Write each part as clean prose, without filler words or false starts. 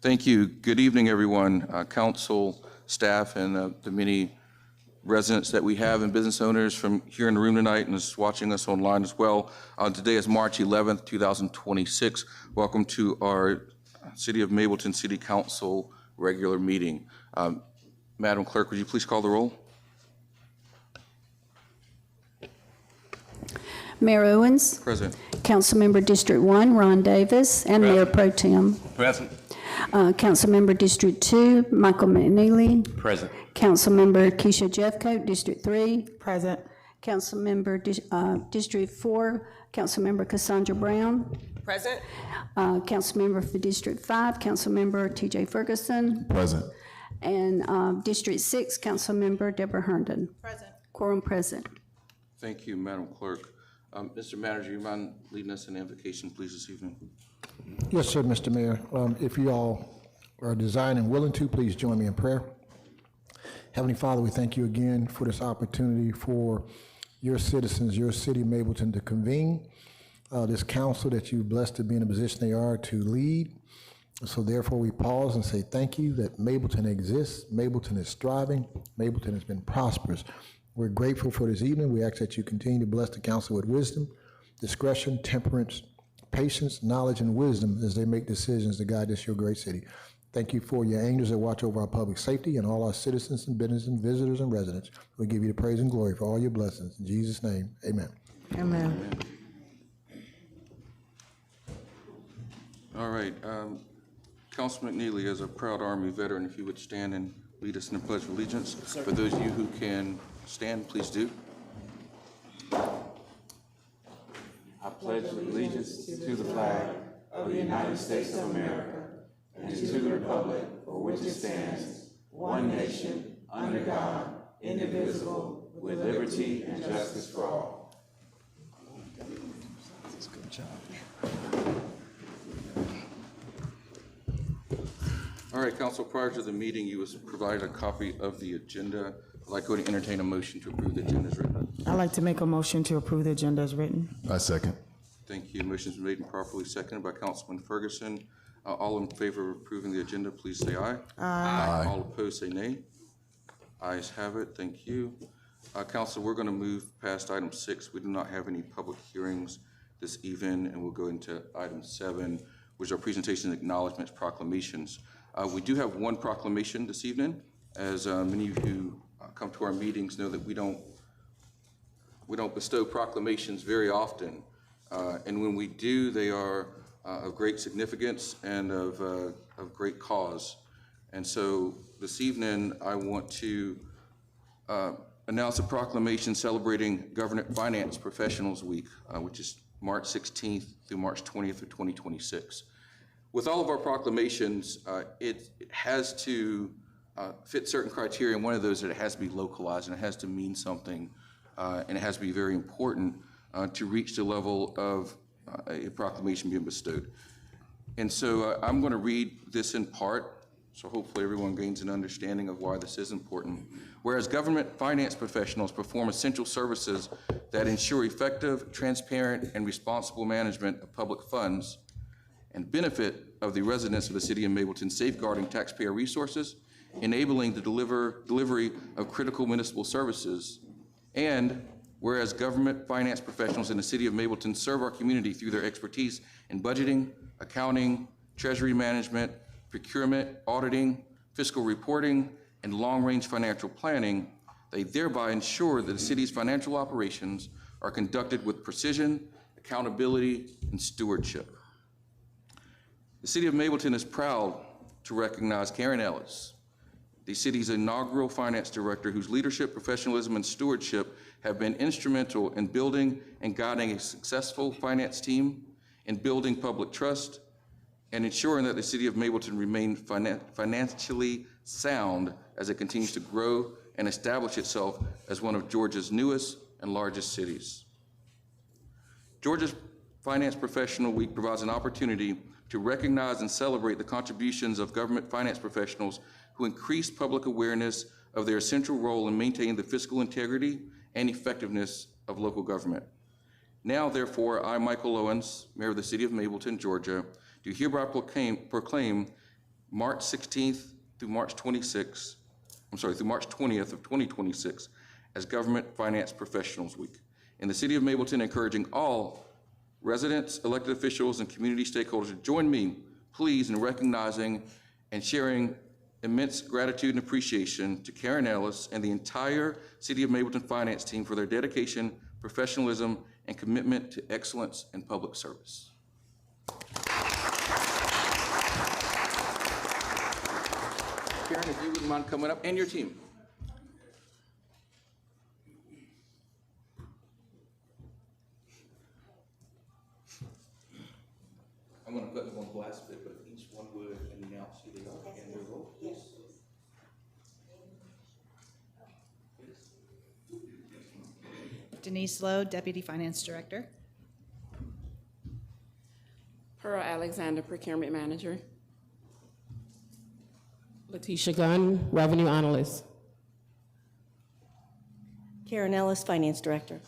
Thank you. Good evening, everyone, council, staff, and the many residents that we have and business owners from here in the room tonight and is watching us online as well. Today is March 11th, 2026. Welcome to our City of Mableton City Council regular meeting. Madam Clerk, would you please call the roll? Mayor Owens. Present. Councilmember District 1, Ron Davis, and Present. Mayor Pro Tem. Present. Councilmember District 2, Michael McNeely. Present. Councilmember Keisha Jeffcoat, District 3. Present. Councilmember District 4, Councilmember Cassandra Brown. Present. Councilmember for District 5, Councilmember TJ Ferguson. Present. And District 6, Councilmember Deborah Herndon. Present. Quorum present. Thank you, Madam Clerk. Mr. Manager, you mind leading us in invocation, please, this evening? Yes, sir, Mr. Mayor. If you all are designed and willing to, please join me in prayer. Heavenly Father, we thank you again for this opportunity for your citizens, your city, Mableton, to convene this council that you blessed to be in a position they are to lead. So therefore, we pause and say thank you that Mableton exists, Mableton is thriving, Mableton has been prosperous. We're grateful for this evening. We ask that you continue to bless the council with wisdom, discretion, temperance, patience, knowledge, and wisdom as they make decisions to guide this, your great city. Thank you for your angels that watch over our public safety and all our citizens and business and visitors and residents. We give you the praise and glory for all your blessings. In Jesus' name, amen. Amen. All right. Councilman McNeely, as a proud Army veteran, if you would stand and lead us in the Pledge of Allegiance. For those of you who can stand, please do. I pledge allegiance to the flag of the United States of America and to the republic for which it stands, one nation, under God, indivisible, with liberty and justice for all. Good job. All right, Council, prior to the meeting, you was provided a copy of the agenda. I'd like to entertain a motion to approve the agenda as written. I'd like to make a motion to approve the agenda as written. I second. Thank you. Motion's been made and properly seconded by Councilman Ferguson. All in favor of approving the agenda, please say aye. Aye. All opposed, say nay. Ayes have it. Thank you. Council, we're going to move past item 6. We do not have any public hearings this evening, and we'll go into item 7, which are presentations, acknowledgements, proclamations. We do have one proclamation this evening. As many of you who come to our meetings know that we don't bestow proclamations very often. And when we do, they are of great significance and of great cause. And so this evening, I want to announce a proclamation celebrating Government Finance Professionals Week, which is March 16th through March 20th of 2026. With all of our proclamations, it has to fit certain criteria, and one of those is that it has to be localized and it has to mean something, and it has to be very important to reach the level of a proclamation being bestowed. And so I'm going to read this in part, so hopefully everyone gains an understanding of why this is important. Whereas government finance professionals perform essential services that ensure effective, transparent, and responsible management of public funds and benefit of the residents of the city of Mableton, safeguarding taxpayer resources, enabling the delivery of critical municipal services, and whereas government finance professionals in the city of Mableton serve our community through their expertise in budgeting, accounting, treasury management, procurement, auditing, fiscal reporting, and long-range financial planning, they thereby ensure that the city's financial operations are conducted with precision, accountability, and stewardship. The city of Mableton is proud to recognize Karen Ellis, the city's inaugural finance director, whose leadership, professionalism, and stewardship have been instrumental in building and guiding a successful finance team, in building public trust, and ensuring that the city of Mableton remain financially sound as it continues to grow and establish itself as one of Georgia's newest and largest cities. Georgia's Finance Professional Week provides an opportunity to recognize and celebrate the contributions of government finance professionals who increase public awareness of their essential role in maintaining the fiscal integrity and effectiveness of local government. Now, therefore, I, Michael Owens, Mayor of the City of Mableton, Georgia, do hereby proclaim March 16th through March 26th, through March 20th of 2026 as Government Finance Professionals Week in the city of Mableton, encouraging all residents, elected officials, and community stakeholders to join me, please, in recognizing and sharing immense gratitude and appreciation to Karen Ellis and the entire City of Mableton finance team for their dedication, professionalism, and commitment to excellence in public service. Karen, if you wouldn't mind coming up, and your team. I'm going to put them on blast bit, but if each one would announce who they are and their role, please. Denise Lowe, Deputy Finance Director. Pearl Alexander, Procurement Manager. Letitia Gunn, Revenue Analyst. Karen Ellis, Finance Director.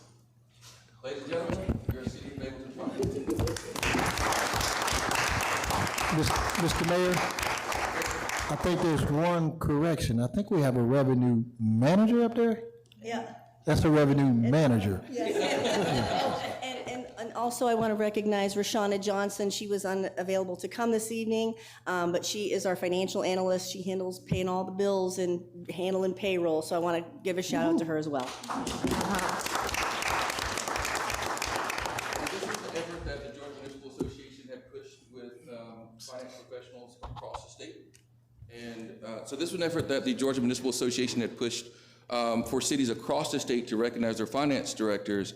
Ladies and gentlemen, your City of Mableton Finance. Mr. Mayor, I think there's one correction. I think we have a revenue manager up there? Yeah. That's a revenue manager. And also I want to recognize Rashana Johnson. She was unavailable to come this evening, but she is our financial analyst. She handles paying all the bills and handling payroll, so I want to give a shout out to her as well. This is the effort that the Georgia Municipal Association had pushed with finance professionals across the state. And so this was an effort that the Georgia Municipal Association had pushed for cities across the state to recognize their finance directors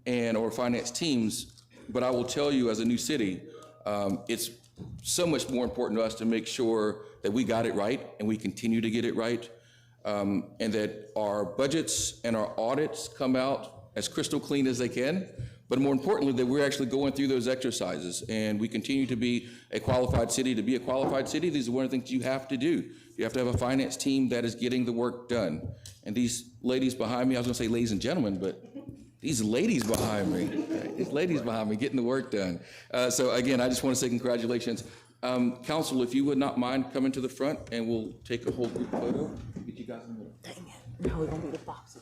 or finance teams. But I will tell you, as a new city, it's so much more important to us to make sure that we got it right and we continue to get it right, and that our budgets and our audits come out as crystal clean as they can. But more importantly, that we're actually going through those exercises and we continue to be a qualified city. To be a qualified city, these are one of the things you have to do. You have to have a finance team that is getting the work done. And these ladies behind me, I was gonna say ladies and gentlemen, but these ladies behind me, these ladies behind me getting the work done. So again, I just wanna say congratulations. Council, if you would not mind coming to the front and we'll take a whole group photo. Get you guys in the middle. Dang it, now we're gonna be the box.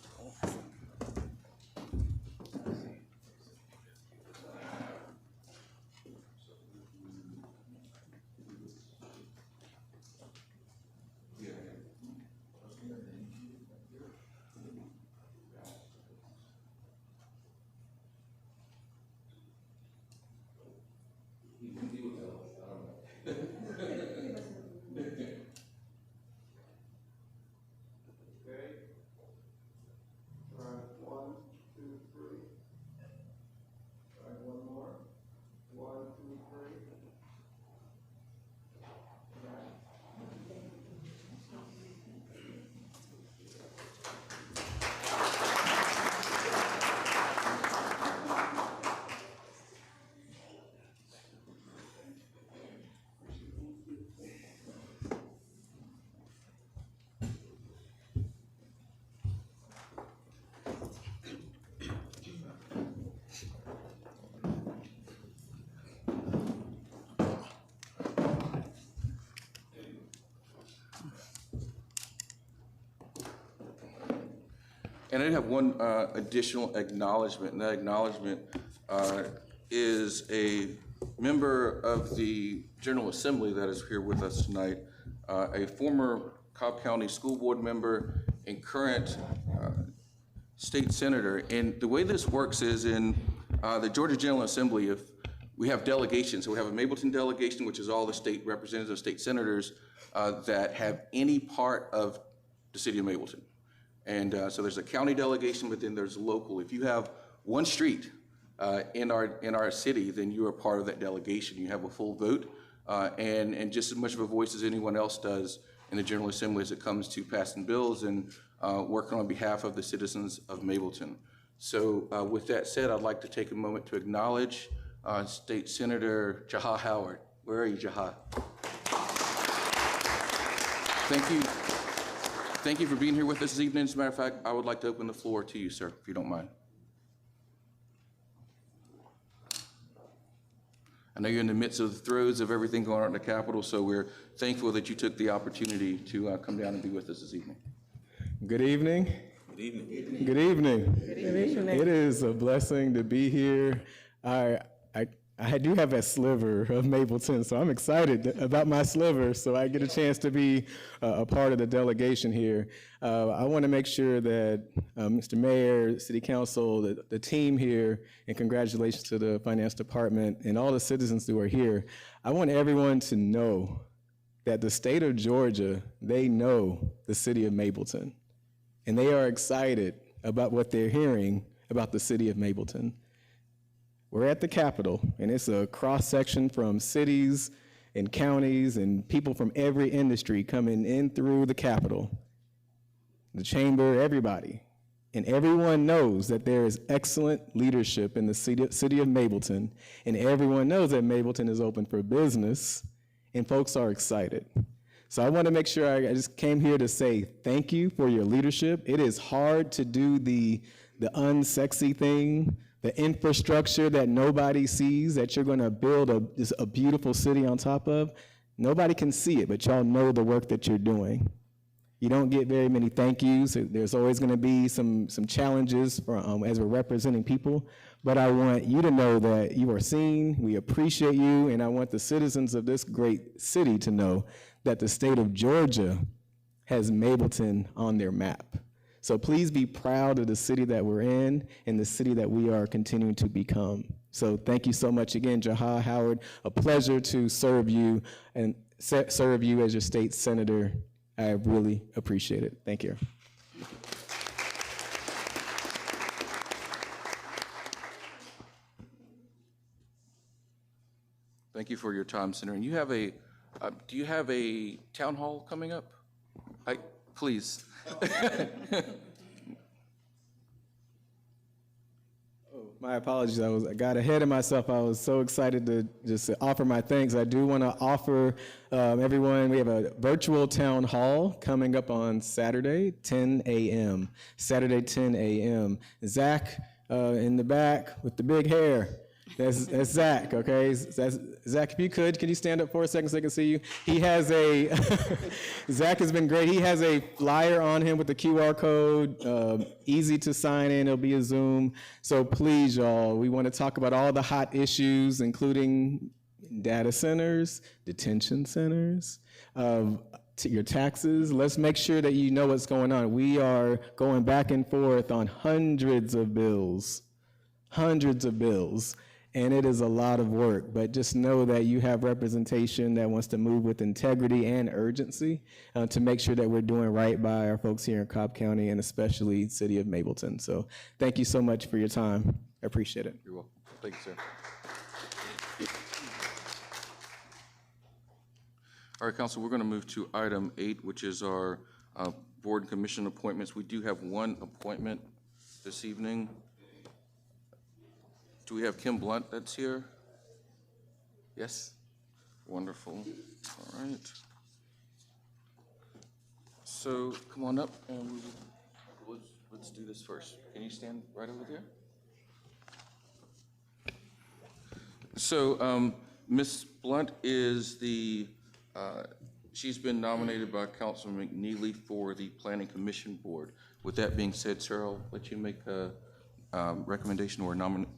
And I have one additional acknowledgement, and that acknowledgement is a member of the General Assembly that is here with us tonight, a former Cobb County School Board member and current state senator. And the way this works is in the Georgia General Assembly, if we have delegations, so we have a Mableton delegation, which is all the state representatives, state senators that have any part of the city of Mableton. And so there's a county delegation, but then there's local. If you have one street in our city, then you are part of that delegation. You have a full vote and just as much of a voice as anyone else does in the General Assembly as it comes to passing bills and working on behalf of the citizens of Mableton. So with that said, I'd like to take a moment to acknowledge State Senator Jaha Howard. Where are you, Jaha? Thank you. Thank you for being here with us this evening. As a matter of fact, I would like to open the floor to you, sir, if you don't mind. I know you're in the midst of the throes of everything going on in the Capitol, so we're thankful that you took the opportunity to come down and be with us this evening. Good evening. Good evening. Good evening. Good evening. It is a blessing to be here. I do have a sliver of Mableton, so I'm excited about my sliver, so I get a chance to be a part of the delegation here. I want to make sure that Mr. Mayor, City Council, the team here, and congratulations to the Finance Department and all the citizens who are here. I want everyone to know that the state of Georgia, they know the city of Mableton, and they are excited about what they're hearing about the city of Mableton. We're at the Capitol, and it's a cross-section from cities and counties and people from every industry coming in through the Capitol, the chamber, everybody. And everyone knows that there is excellent leadership in the city of Mableton, and everyone knows that Mableton is open for business, and folks are excited. So I want to make sure I just came here to say thank you for your leadership. It is hard to do the unsexy thing, the infrastructure that nobody sees, that you're going to build a beautiful city on top of. Nobody can see it, but y'all know the work that you're doing. You don't get very many thank yous. There's always going to be some challenges as we're representing people, but I want you to know that you are seen, we appreciate you, and I want the citizens of this great city to know that the state of Georgia has Mableton on their map. So please be proud of the city that we're in and the city that we are continuing to become. So thank you so much again, Jaha Howard. A pleasure to serve you and serve you as your state senator. I really appreciate it. Thank you. Thank you for your time, Senator. And you have do you have a town hall coming up? Please. My apologies, I got ahead of myself. I was so excited to just offer my thanks. I do want to offer everyone, we have a virtual town hall coming up on Saturday, 10 a.m. Saturday, 10 a.m. Zach in the back with the big hair. That's Zach, okay? Zach, if you could you stand up for a second so I can see you? He has Zach has been great. He has a flyer on him with the QR code, easy to sign in. It'll be a Zoom. So please, y'all, we want to talk about all the hot issues, including data centers, detention centers, to your taxes. Let's make sure that you know what's going on. We are going back and forth on hundreds of bills. And it is a lot of work, but just know that you have representation that wants to move with integrity and urgency to make sure that we're doing right by our folks here in Cobb County and especially the city of Mableton. So thank you so much for your time. I appreciate it. You're welcome. Thank you, sir. All right, Council, we're going to move to item 8, which is our board and commission appointments. We do have one appointment this evening. Do we have Kim Blunt that's here? Yes? Wonderful. All right. So come on up and let's do this first. Can you stand right over there? So Ms. Blunt is she's been nominated by Councilman McNeely for the Planning Commission Board. With that being said, sir, I'll let you make a recommendation or a nomination.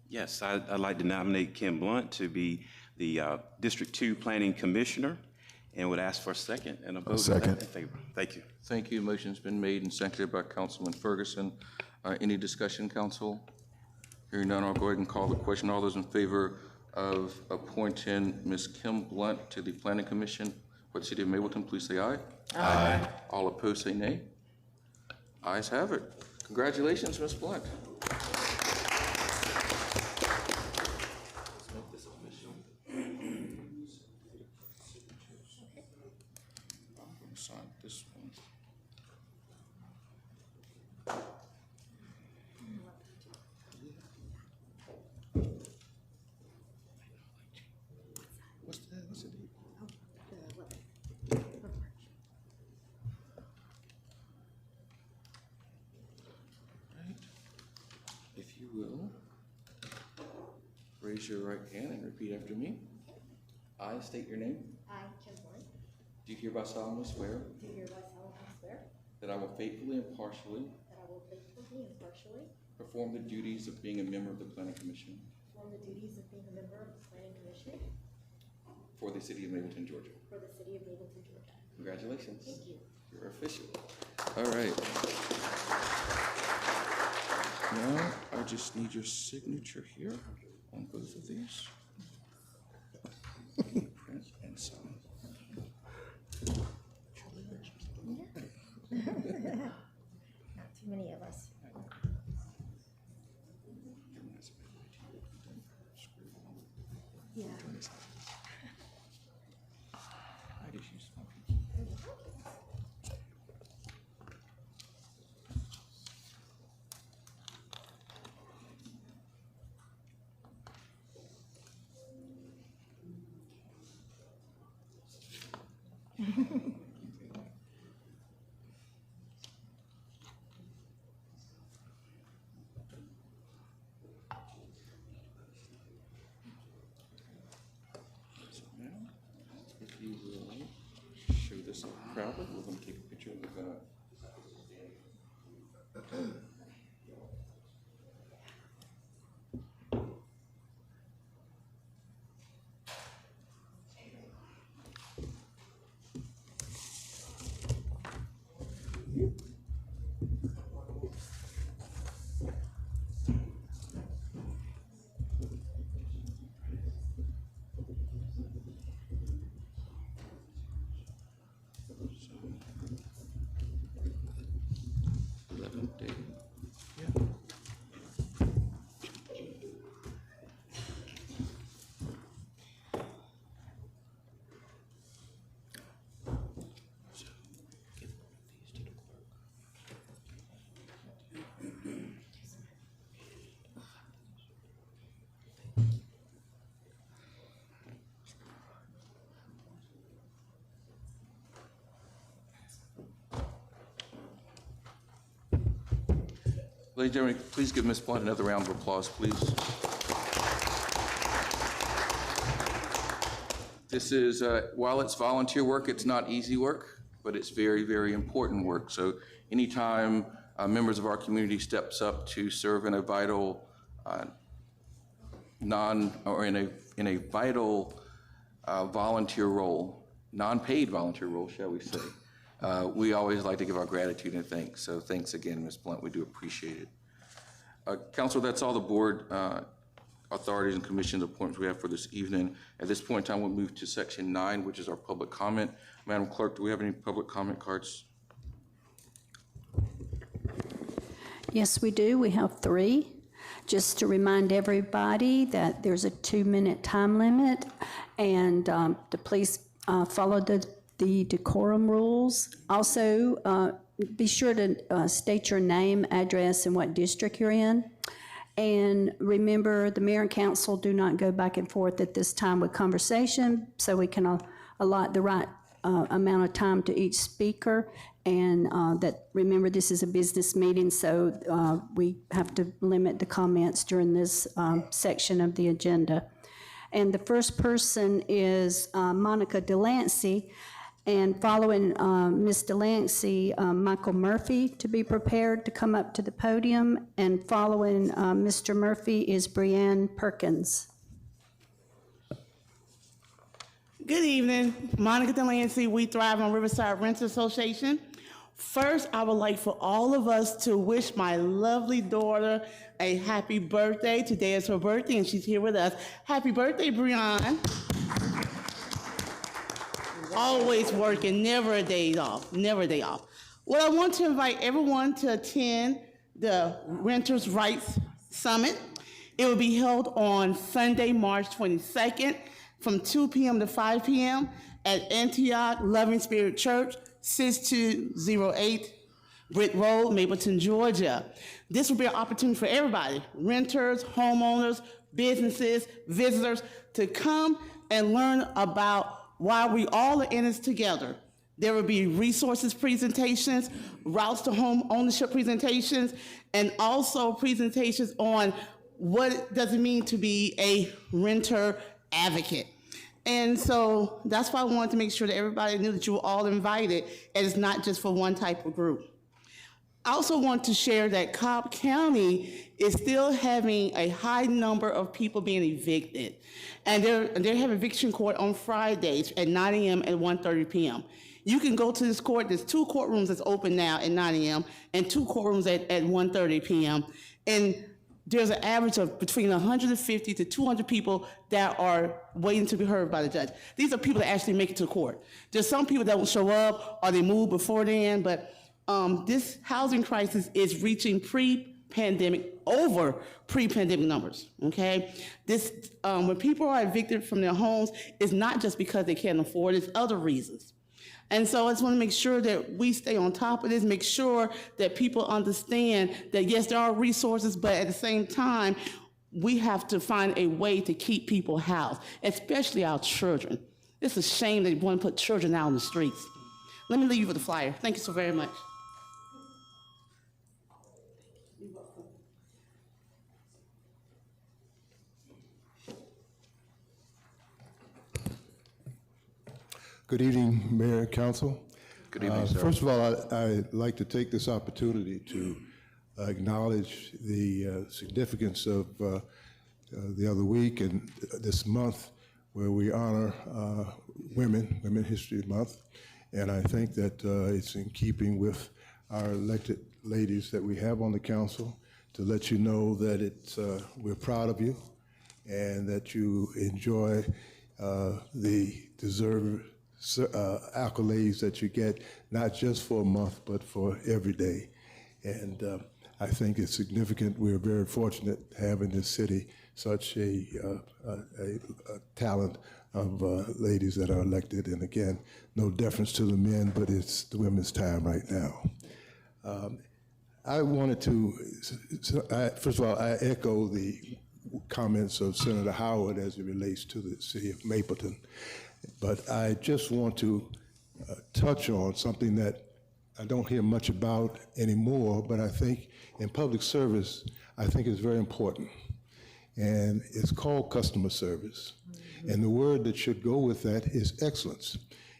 Yes, I'd like to nominate Kim Blunt to be the District 2 Planning Commissioner and would ask for a second and a vote. Second. In favor. Thank you. Thank you. Motion's been made and seconded by Councilman Ferguson. Any discussion, Council? Hearing none, I'll go ahead and call the question. All those in favor of appointing Ms. Kim Blunt to the Planning Commission for the City of Mableton, please say aye. Aye. All opposed say nay. Ayes have it. Congratulations, Ms. Blunt. Sign this one. What's the date? Right. raise your right hand and repeat after me. I state your name. I, Kim Boyd, Do hereby solemnly swear do hereby solemnly swear that I will faithfully and impartially that I will faithfully and impartially perform the duties of being a member of the Planning Commission perform the duties of being a member of the Planning Commission for the city of Mableton, Georgia. for the city of Mableton, Georgia. Congratulations. Thank you. You're official. All right. Now, I just need your signature here on both of these. Print and sign. Not too many of us. Yeah. I just use my pinky. So now, if you will show this proudly, we're going to take a picture of the. Ladies and gentlemen, please give Ms. Blunt another round of applause, please. This is, while it's volunteer work, it's not easy work, but it's very, very important work. So anytime members of our community steps up to serve in a vital, in a vital volunteer role, non-paid volunteer role, shall we say, we always like to give our gratitude and thanks. So thanks again, Ms. Blunt. We do appreciate it. Council, that's all the board authorities and commissions appointments we have for this evening. At this point in time, we'll move to section 9, which is our public comment. Madam Clerk, do we have any public comment cards? Yes, we do. We have 3. Just to remind everybody that there's a 2-minute time limit, and to please follow the decorum rules. Also, be sure to state your name, address, and what district you're in. And remember, the mayor and council do not go back and forth at this time with conversation, so we can allot the right amount of time to each speaker. And remember, this is a business meeting, so we have to limit the comments during this section of the agenda. And the first person is Monica Delancey. And following Ms. Delancey, Michael Murphy to be prepared to come up to the podium. And following Mr. Murphy is Brianne Perkins. Good evening, Monica Delancey, We Thrive on Riverside Renters Association. First, I would like for all of us to wish my lovely daughter a happy birthday. Today is her birthday and she's here with us. Happy birthday, Brianne. Always working, never a day off, never a day off. Well, I want to invite everyone to attend the Renters' Rights Summit. It will be held on Sunday, March 22nd from 2 p.m. to 5 p.m. at Antioch Loving Spirit Church, 6208 Britt Road, Mableton, Georgia. This will be an opportunity for everybody, renters, homeowners, businesses, visitors, to come and learn about why we all are in this together. There will be resources presentations, routes to home ownership presentations, and also presentations on what does it mean to be a renter advocate. And so that's why I wanted to make sure that everybody knew that you were all invited, and it's not just for one type of group. I also want to share that Cobb County is still having a high number of people being evicted. And they have eviction court on Fridays at 9 a.m. and 1:30 p.m. You can go to this court. There's 2 courtrooms that's open now at 9 a.m. and 2 courtrooms at 1:30 p.m. And there's an average of between 150 to 200 people that are waiting to be heard by the judge. These are people that actually make it to court. There's some people that won't show up or they move before then, but this housing crisis is reaching pre-pandemic numbers, okay? When people are evicted from their homes, it's not just because they can't afford it, it's other reasons. And so I just want to make sure that we stay on top of this, make sure that people understand that yes, there are resources, but at the same time, we have to find a way to keep people housed, especially our children. It's a shame that you want to put children out on the streets. Let me leave you with a flyer. Thank you so very much. Good evening, Mayor and Council. Good evening, sir. First of all, I'd like to take this opportunity to acknowledge the significance of the other week and this month where we honor Women History Month. And I think that it's in keeping with our elected ladies that we have on the council to let you know that we're proud of you and that you enjoy the deserved accolades that you get, not just for a month, but for every day. And I think it's significant. We're very fortunate to have in this city such a talent of ladies that are elected. And again, no deference to the men, but it's the women's time right now. I wanted to, first of all, I echo the comments of Senator Howard as it relates to the city of Mableton. But I just want to touch on something that I don't hear much about anymore, but I think in public service, I think is very important. And it's called customer service. And the word that should go with that is excellence,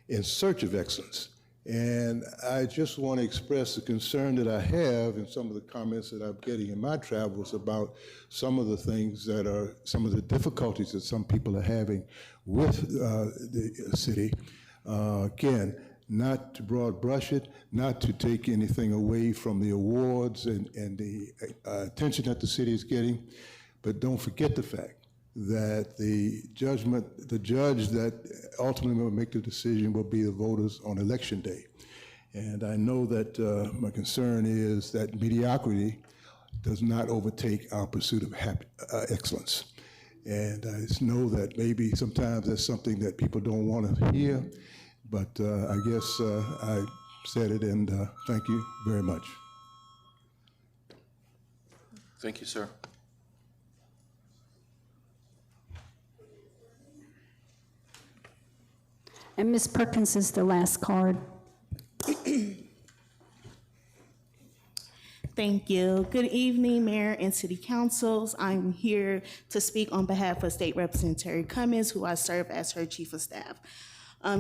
in search of excellence. And I just want to express the concern that I have in some of the comments that I'm getting in my travels about some of the things that are, some of the difficulties that some people are having with the city. Again, not to broad brush it, not to take anything away from the awards and the attention that the city is getting, but don't forget the fact that the judge that ultimately will make the decision will be the voters on election day. And I know that my concern is that mediocrity does not overtake our pursuit of excellence. And I just know that maybe sometimes that's something that people don't want to hear, but I guess I said it, and thank you very much. Thank you, sir. And Ms. Perkins is the last card. Thank you. Good evening, Mayor and City Councils. I'm here to speak on behalf of State Representative Terry Cummins, who I serve as her Chief of Staff.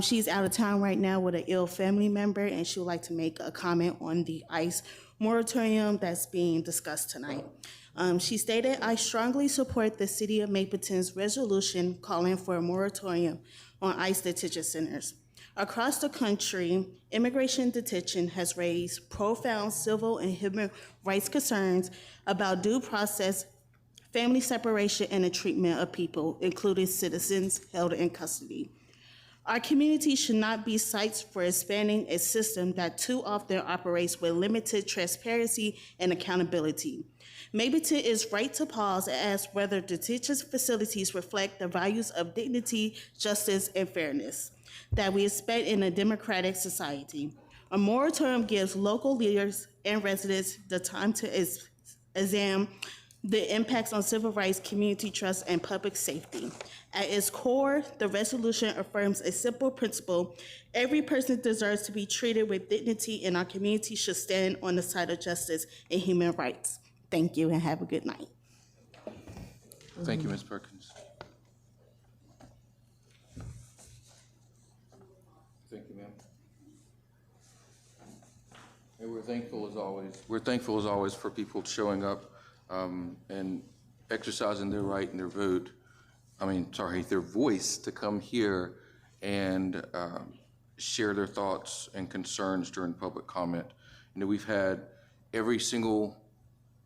She's out of town right now with an ill family member, and she would like to make a comment on the ICE moratorium that's being discussed tonight. She stated, "I strongly support the City of Mapleton's resolution calling for a moratorium on ICE detention centers. Across the country, immigration detention has raised profound civil and human rights concerns about due process, family separation, and the treatment of people, including citizens held in custody. Our community should not be sites for expanding a system that too often operates with limited transparency and accountability. Mableton is right to pause and ask whether detention facilities reflect the values of dignity, justice, and fairness that we expect in a democratic society. A moratorium gives local leaders and residents the time to examine the impacts on civil rights, community trust, and public safety. At its core, the resolution affirms a simple principle: every person deserves to be treated with dignity, and our community should stand on the side of justice and human rights. Thank you, and have a good night." Thank you, Ms. Perkins. Thank you, ma'am. And we're thankful as always. We're thankful as always for people showing up and exercising their right and their their voice to come here and share their thoughts and concerns during public comment. You know, we've had every single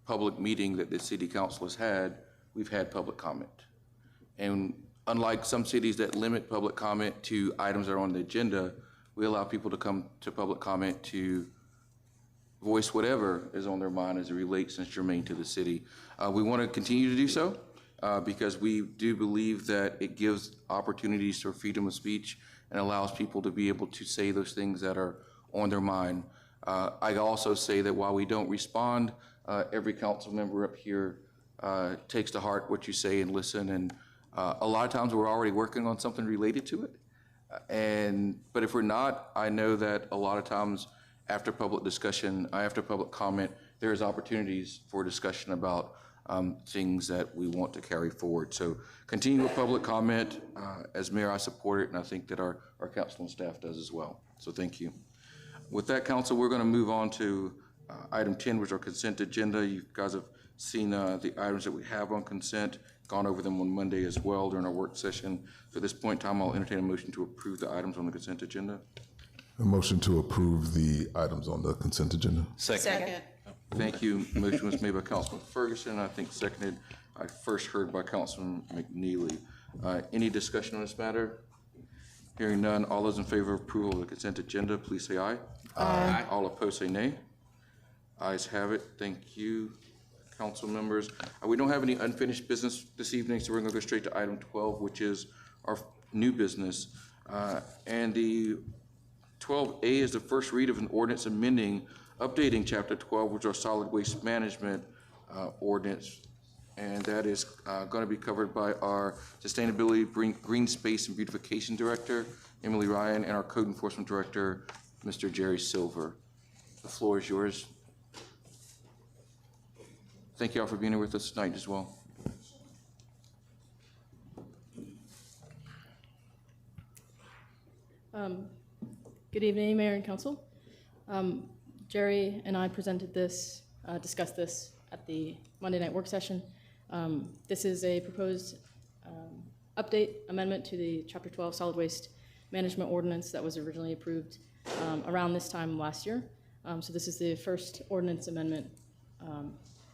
public meeting that the city council has had, we've had public comment. And unlike some cities that limit public comment to items that are on the agenda, we allow people to come to public comment to voice whatever is on their mind as it relates and is germane to the city. We want to continue to do so because we do believe that it gives opportunities for freedom of speech and allows people to be able to say those things that are on their mind. I also say that while we don't respond, every council member up here takes to heart what you say and listen, and a lot of times we're already working on something related to it. But if we're not, I know that a lot of times after public discussion, after public comment, there's opportunities for discussion about things that we want to carry forward. So continue with public comment. As mayor, I support it, and I think that our council and staff does as well. So thank you. With that, council, we're going to move on to item 10, which is our consent agenda. You guys have seen the items that we have on consent, gone over them on Monday as well during our work session. So at this point in time, I'll entertain a motion to approve the items on the consent agenda. A motion to approve the items on the consent agenda. Second. Thank you. Motion was made by Councilman Ferguson. I think seconded, I first heard by Councilman McNeely. Any discussion on this matter? Hearing none, all those in favor of approval of the consent agenda, please say aye. Aye. All opposed say nay. Ayes have it. Thank you, council members. We don't have any unfinished business this evening, so we're going to go straight to item 12, which is our new business. And the 12A is the first read of an ordinance amending, updating Chapter 12, which is our solid waste management ordinance. And that is going to be covered by our Sustainability, Green Space, and Beautification Director, Emily Ryan, and our Code Enforcement Director, Mr. Jerry Silver. The floor is yours. Thank you all for being here with us tonight as well. Good evening, Mayor and Council. Jerry and I presented this, discussed this at the Monday night work session. This is a proposed update, amendment to the Chapter 12 Solid Waste Management Ordinance that was originally approved around this time last year. So this is the first ordinance amendment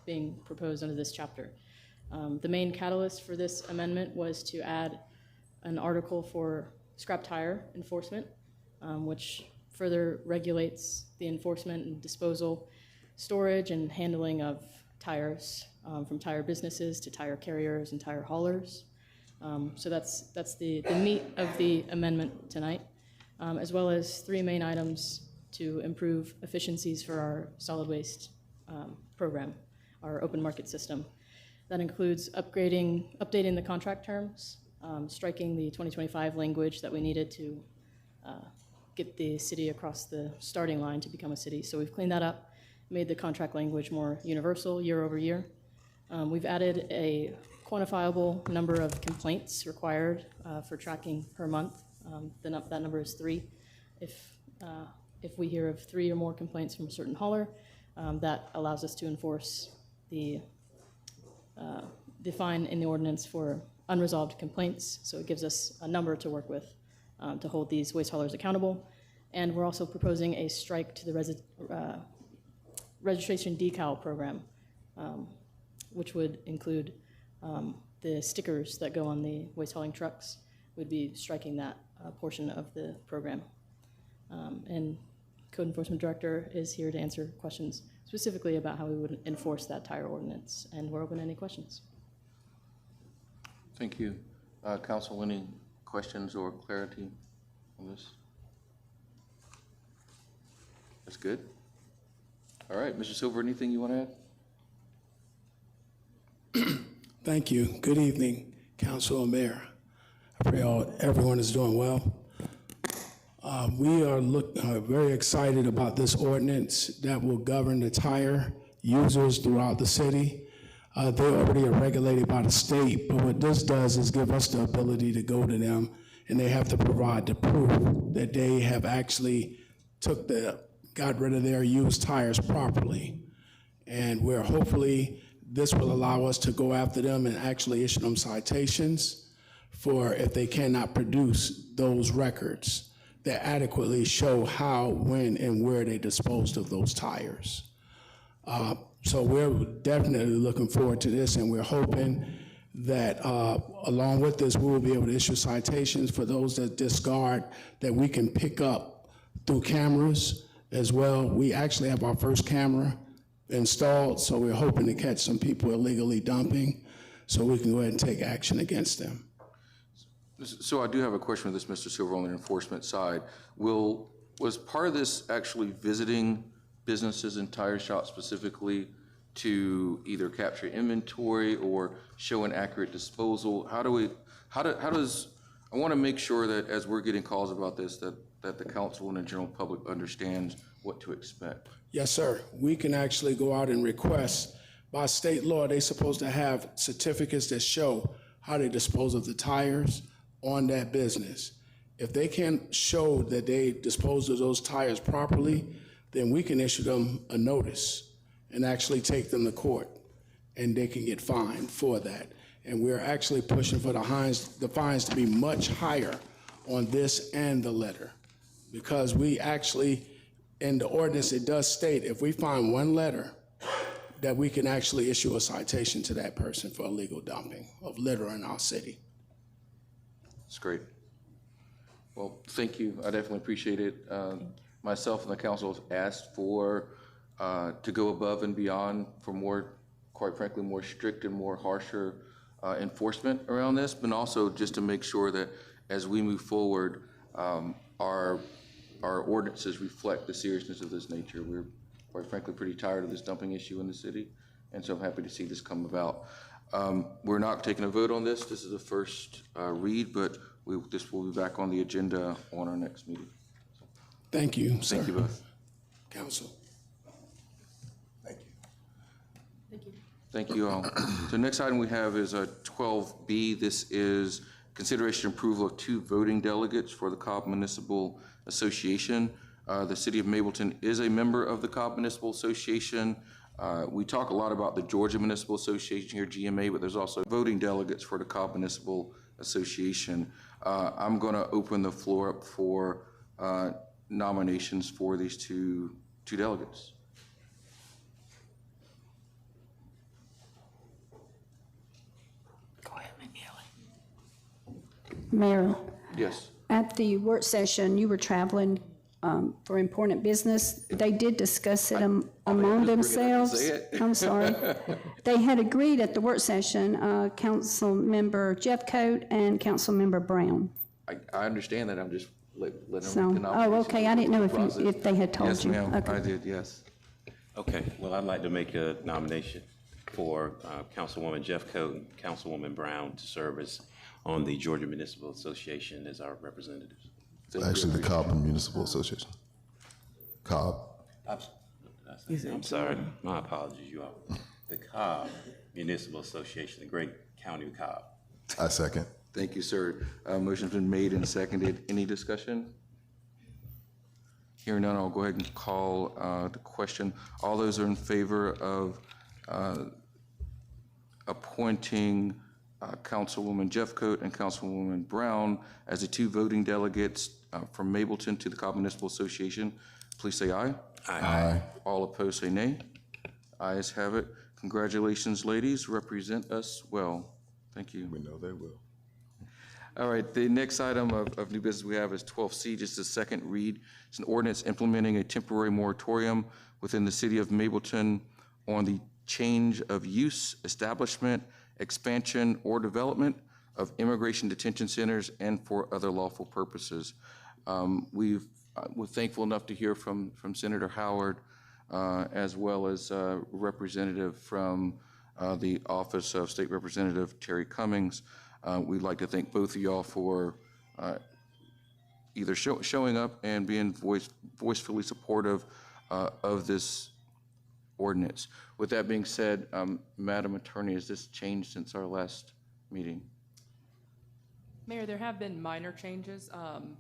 being proposed under this chapter. The main catalyst for this amendment was to add an article for scrap tire enforcement, which further regulates the enforcement and disposal, storage, and handling of tires from tire businesses to tire carriers and tire haulers. So that's the meat of the amendment tonight, as well as three main items to improve efficiencies for our solid waste program, our open market system. That includes updating the contract terms, striking the 2025 language that we needed to get the city across the starting line to become a city. So we've cleaned that up, made the contract language more universal year over year. We've added a quantifiable number of complaints required for tracking per month. That number is 3. If we hear of 3 or more complaints from a certain hauler, that allows us to enforce the fine in the ordinance for unresolved complaints. So it gives us a number to work with to hold these waste haulers accountable. And we're also proposing a strike to the registration decal program, which would include the stickers that go on the waste hauling trucks. We'd be striking that portion of the program. And Code Enforcement Director is here to answer questions specifically about how we would enforce that tire ordinance, and we're open to any questions. Thank you. Council, any questions or clarity on this? That's good. All right, Mr. Silver, anything you want to add? Thank you. Good evening, Council and Mayor. I pray everyone is doing well. We are very excited about this ordinance that will govern the tire users throughout the city. They already are regulated by the state, but what this does is give us the ability to go to them, and they have to provide the proof that they have actually got rid of their used tires properly. And we're hopefully, this will allow us to go after them and actually issue them citations for if they cannot produce those records that adequately show how, when, and where they disposed of those tires. So we're definitely looking forward to this, and we're hoping that along with this, we will be able to issue citations for those that discard that we can pick up through cameras as well. We actually have our first camera installed, so we're hoping to catch some people illegally dumping so we can go ahead and take action against them. So I do have a question for this, Mr. Silver, on the enforcement side. Was part of this actually visiting businesses and tire shops specifically to either capture inventory or show an accurate disposal? I want to make sure that as we're getting calls about this, that the council and the general public understands what to expect. Yes, sir. We can actually go out and request, by state law, they're supposed to have certificates that show how they dispose of the tires on that business. If they can't show that they disposed of those tires properly, then we can issue them a notice and actually take them to court, and they can get fined for that. And we're actually pushing for the fines to be much higher on this and the letter, because we actually, in the ordinance, it does state if we find one letter, that we can actually issue a citation to that person for illegal dumping of litter in our city. That's great. Well, thank you. I definitely appreciate it. Myself and the council have asked for to go above and beyond for more, quite frankly, more strict and more harsher enforcement around this, but also just to make sure that as we move forward, our ordinances reflect the seriousness of this nature. We're quite frankly pretty tired of this dumping issue in the city, and so I'm happy to see this come about. We're not taking a vote on this. This is the first read, but this will be back on the agenda on our next meeting. Thank you, sir. Thank you both. Council. Thank you all. So next item we have is 12B. This is consideration and approval of 2 voting delegates for the Cobb Municipal Association. The City of Mableton is a member of the Cobb Municipal Association. We talk a lot about the Georgia Municipal Association here, GMA, but there's also voting delegates for the Cobb Municipal Association. I'm going to open the floor up for nominations for these two delegates. Mayor, Yes. at the work session, you were traveling for important business. They did discuss it among themselves. I'm sorry. They had agreed at the work session, Council Member Jeffcoat and Council Member Brown. I understand that. I'm just letting them So, make the nomination. okay, I didn't know if they had told you. Yes, ma'am, Okay. I did, yes. Okay, well, I'd like to make a nomination for Councilwoman Jeffcoat and Councilwoman Brown to serve as on the Georgia Municipal Association as our representatives. Actually, the Cobb Municipal Association. Cobb. I'm sorry, my apologies, you all. The Cobb Municipal Association, the great county of Cobb. I second. Thank you, sir. Motion's been made and seconded. Any discussion? Hearing none, I'll go ahead and call the question. All those are in favor of appointing Councilwoman Jeffcoat and Councilwoman Brown as the 2 voting delegates from Mableton to the Cobb Municipal Association, please say aye. Aye. All opposed say nay. Ayes have it. Congratulations, ladies. Represent us well. Thank you. We know they will. All right, the next item of new business we have is 12C, just a second read. It's an ordinance implementing a temporary moratorium within the City of Mableton on the change of use, establishment, expansion, or development of immigration detention centers and for other lawful purposes. We're thankful enough to hear from Senator Howard as well as a representative from the Office of State Representative Terry Cummings. We'd like to thank both of y'all for either showing up and being voicefully supportive of this ordinance. With that being said, Madam Attorney, has this changed since our last meeting? Mayor, there have been minor changes,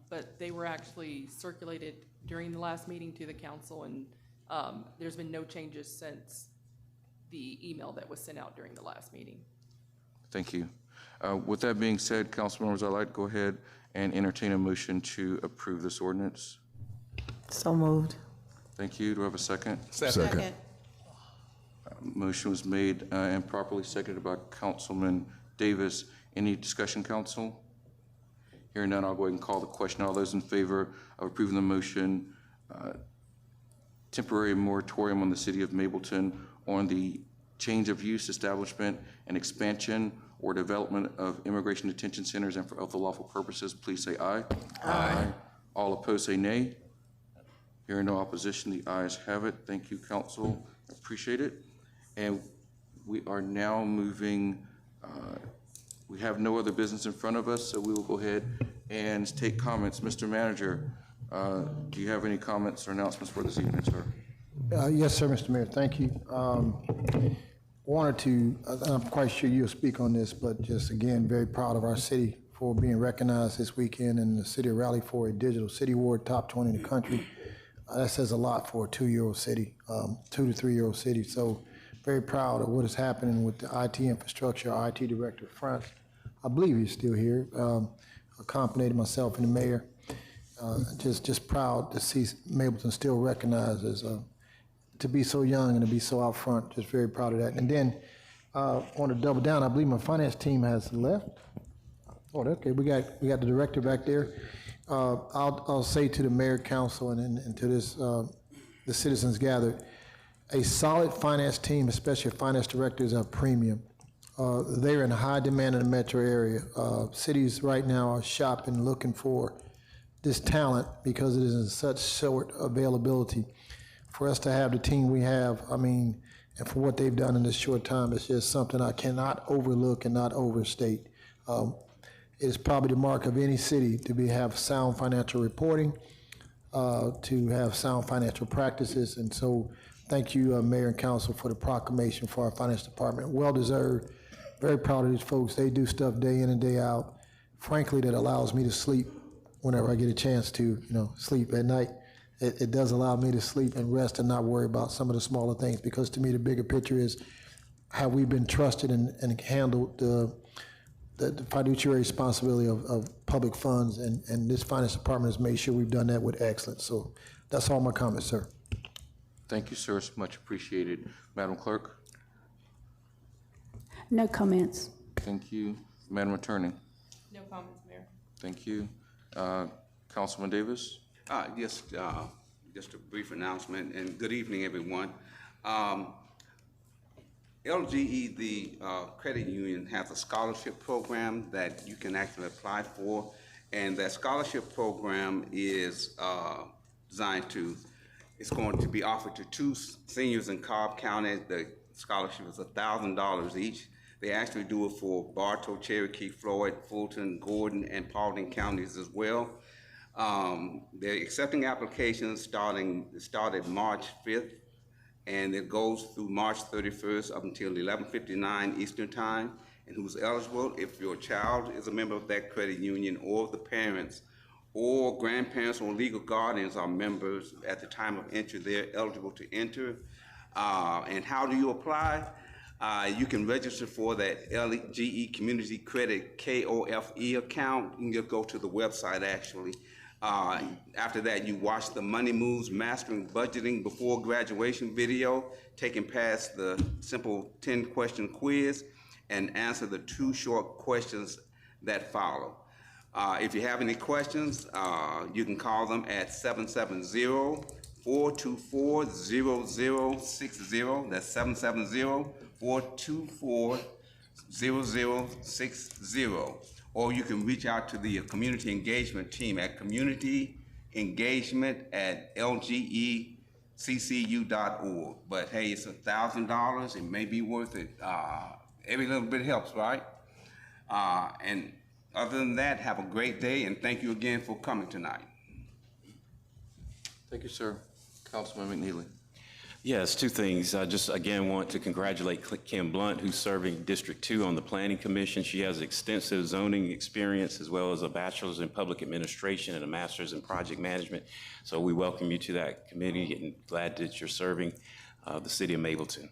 but they were actually circulated during the last meeting to the council, and there's been no changes since the email that was sent out during the last meeting. Thank you. With that being said, council members, I'd like to go ahead and entertain a motion to approve this ordinance. So moved. Thank you. Do I have a second? Second. Motion was made and properly seconded by Councilman Davis. Any discussion, council? Hearing none, I'll go ahead and call the question. All those in favor of approving the motion, temporary moratorium on the city of Mableton on the change of use, establishment, and expansion or development of immigration detention centers and for other lawful purposes, please say aye. Aye. All opposed say nay. Hearing no opposition, the ayes have it. Thank you, council. Appreciate it. And we are now moving, we have no other business in front of us, so we will go ahead and take comments. Mr. Manager, do you have any comments or announcements for this evening, sir? Yes, sir, Mr. Mayor, thank you. Wanted to, I'm quite sure you'll speak on this, but just again, very proud of our city for being recognized this weekend in the city of Raleigh for a digital city award, top 20 in the country. That says a lot for a 2-year-old city, 2 to 3-year-old city. So very proud of what is happening with the IT infrastructure. Our IT director, France, I believe he's still here, accompanied myself and the mayor. Just proud to see Mableton still recognized as to be so young and to be so out front. Just very proud of that. And then want to double down. I believe my finance team has left. Oh, okay. We got the director back there. I'll say to the mayor, council, and to this the citizens gathered, a solid finance team, especially a finance director, is a premium. They're in high demand in the metro area. Cities right now are shopping, looking for this talent because it is in such short availability. For us to have the team we have, I mean, and for what they've done in this short time, it's just something I cannot overlook and not overstate. It is probably the mark of any city to have sound financial reporting, to have sound financial practices, and so thank you, Mayor and Council, for the proclamation for our finance department. Well deserved. Very proud of these folks. They do stuff day in and day out. Frankly, that allows me to sleep whenever I get a chance to, sleep at night. It does allow me to sleep and rest and not worry about some of the smaller things, because to me the bigger picture is how we've been trusted and handled the fiduciary responsibility of public funds, and this finance department has made sure we've done that with excellence. So that's all my comments, sir. Thank you, sir. It's much appreciated. Madam Clerk? No comments. Thank you. Madam Attorney? No comments, Mayor. Thank you. Councilman Davis? Just a brief announcement, and good evening, everyone. LGE, the credit union, has a scholarship program that you can actually apply for, and that scholarship program is designed to, it's going to be offered to 2 seniors in Cobb County. The scholarship is $1,000 each. They actually do it for Bartow, Cherokee, Floyd, Fulton, Gordon, and Paulding counties as well. They're accepting applications started March 5th, and it goes through March 31st up until 11:59 Eastern Time. And who's eligible, if your child is a member of that credit union, or the parents or grandparents or legal guardians are members at the time of entry, they're eligible to enter. And how do you apply? You can register for that LGE Community Credit KOFE account. You can just go to the website, actually. After that, you watch the Money Moves Mastering Budgeting Before Graduation video, taking past the simple 10-question quiz, and answer the 2 short questions that follow. If you have any questions, you can call them at 770-424-0060. That's 770-424-0060. Or you can reach out to the community engagement team at communityengagement@lgeccu.org. But hey, it's $1,000. It may be worth it. Every little bit helps, right? And other than that, have a great day, and thank you again for coming tonight. Thank you, sir. Councilman McNeely. Yes, two things. I just again want to congratulate Kim Blunt, who's serving District 2 on the Planning Commission. She has extensive zoning experience as well as a bachelor's in public administration and a master's in project management. So we welcome you to that committee and glad that you're serving the city of Mableton.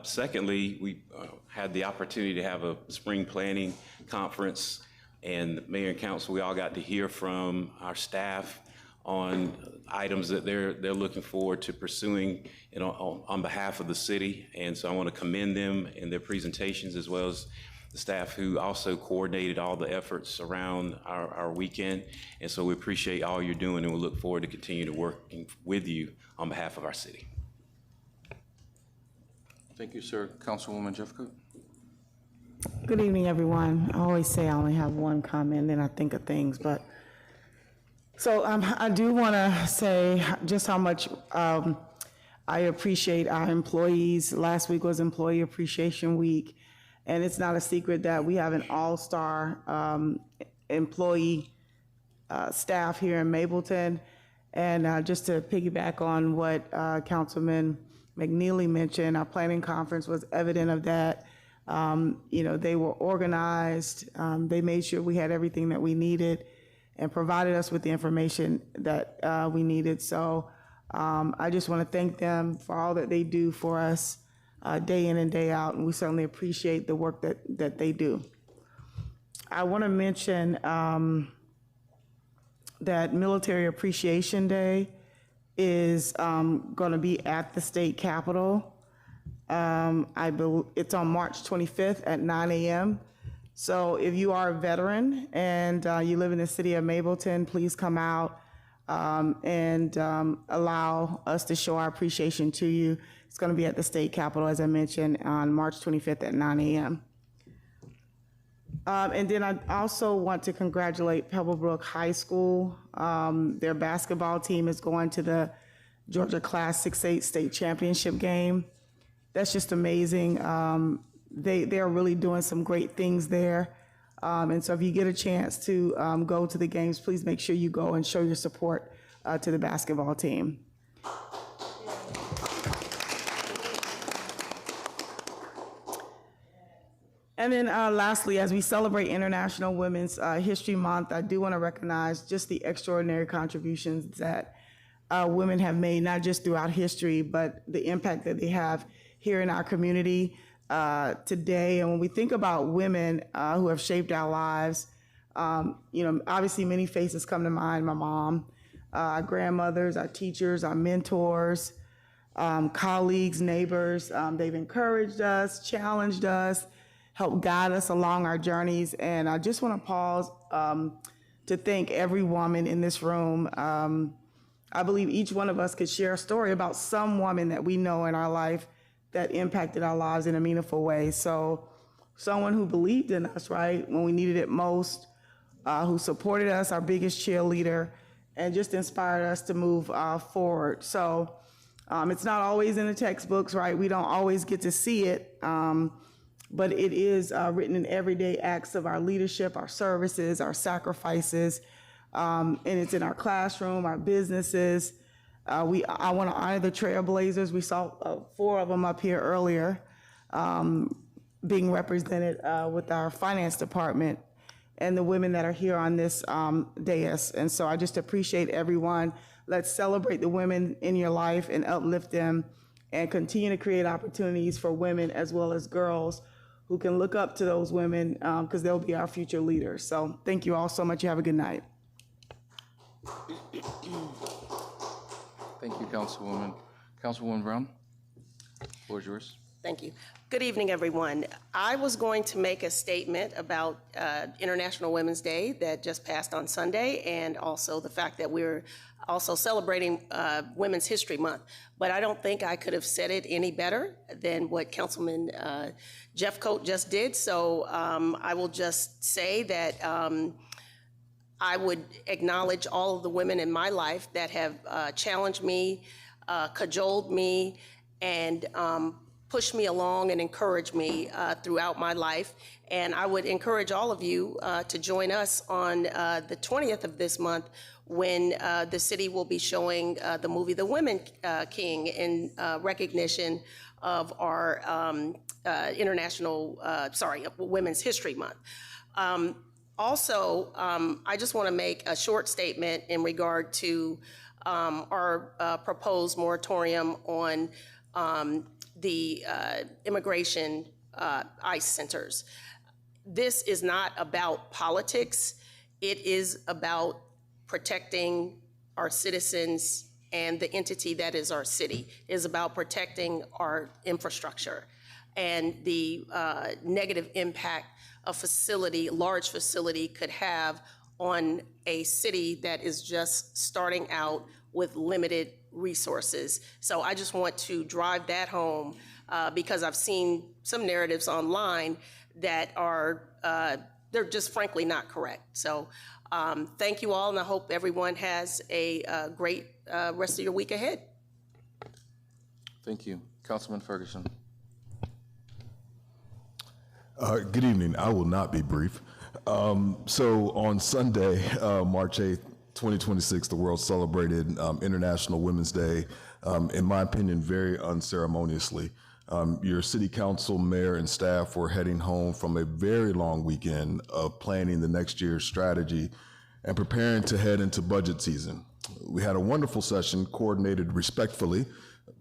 Secondly, we had the opportunity to have a spring planning conference, and the mayor and council, we all got to hear from our staff on items that they're looking forward to pursuing, you know, on behalf of the city. And so I want to commend them in their presentations, as well as the staff who also coordinated all the efforts around our weekend. And so we appreciate all you're doing, and we look forward to continue to working with you on behalf of our city. Thank you, sir. Councilwoman Jeffcoat. Good evening, everyone. I always say I only have one comment, then I think of things, but so I do want to say just how much I appreciate our employees. Last week was Employee Appreciation Week, and it's not a secret that we have an all-star employee staff here in Mableton. And just to piggyback on what Councilman McNeely mentioned, our planning conference was evident of that. You know, they were organized. They made sure we had everything that we needed and provided us with the information that we needed. So I just want to thank them for all that they do for us day in and day out, and we certainly appreciate the work that they do. I want to mention that Military Appreciation Day is going to be at the state capitol. I believe it's on March 25th at 9 a.m. So if you are a veteran and you live in the city of Mableton, please come out and allow us to show our appreciation to you. It's going to be at the state capitol, as I mentioned, on March 25th at 9 a.m. And then I also want to congratulate Pebblebrook High School. Their basketball team is going to the Georgia Class 6A state championship game. That's just amazing. They're really doing some great things there. And so if you get a chance to go to the games, please make sure you go and show your support to the basketball team. And then lastly, as we celebrate International Women's History Month, I do want to recognize just the extraordinary contributions that women have made, not just throughout history, but the impact that they have here in our community today. And when we think about women who have shaped our lives, you know, obviously many faces come to mind: my mom, our grandmothers, our teachers, our mentors, colleagues, neighbors. They've encouraged us, challenged us, helped guide us along our journeys. And I just want to pause to thank every woman in this room. I believe each one of us could share a story about some woman that we know in our life that impacted our lives in a meaningful way. So someone who believed in us, right, when we needed it most, who supported us, our biggest cheerleader, and just inspired us to move forward. So it's not always in the textbooks, right? We don't always get to see it, but it is written in everyday acts of our leadership, our services, our sacrifices, and it's in our classroom, our businesses. I want to honor the trailblazers. We saw 4 of them up here earlier being represented with our finance department and the women that are here on this dais. And so I just appreciate everyone. Let's celebrate the women in your life and uplift them and continue to create opportunities for women as well as girls who can look up to those women because they'll be our future leaders. So thank you all so much. You have a good night. Thank you, Councilwoman. Councilwoman Brown, the floor is yours. Thank you. Good evening, everyone. I was going to make a statement about International Women's Day that just passed on Sunday, and also the fact that we're also celebrating Women's History Month. But I don't think I could have said it any better than what Councilman Jeffcoat just did. So I will just say that I would acknowledge all of the women in my life that have challenged me, cajoled me, and pushed me along and encouraged me throughout my life. And I would encourage all of you to join us on the 20th of this month when the city will be showing the movie The Women King in recognition of our Women's History Month. Also, I just want to make a short statement in regard to our proposed moratorium on the immigration ICE centers. This is not about politics. It is about protecting our citizens and the entity that is our city. It is about protecting our infrastructure and the negative impact a large facility could have on a city that is just starting out with limited resources. So I just want to drive that home because I've seen some narratives online that are, they're just frankly not correct. So thank you all, and I hope everyone has a great rest of your week ahead. Thank you. Councilman Ferguson. Good evening. I will not be brief. So on Sunday, March 8th, 2026, the world celebrated International Women's Day, in my opinion, very unceremoniously. Your city council, mayor, and staff were heading home from a very long weekend of planning the next year's strategy and preparing to head into budget season. We had a wonderful session coordinated respectfully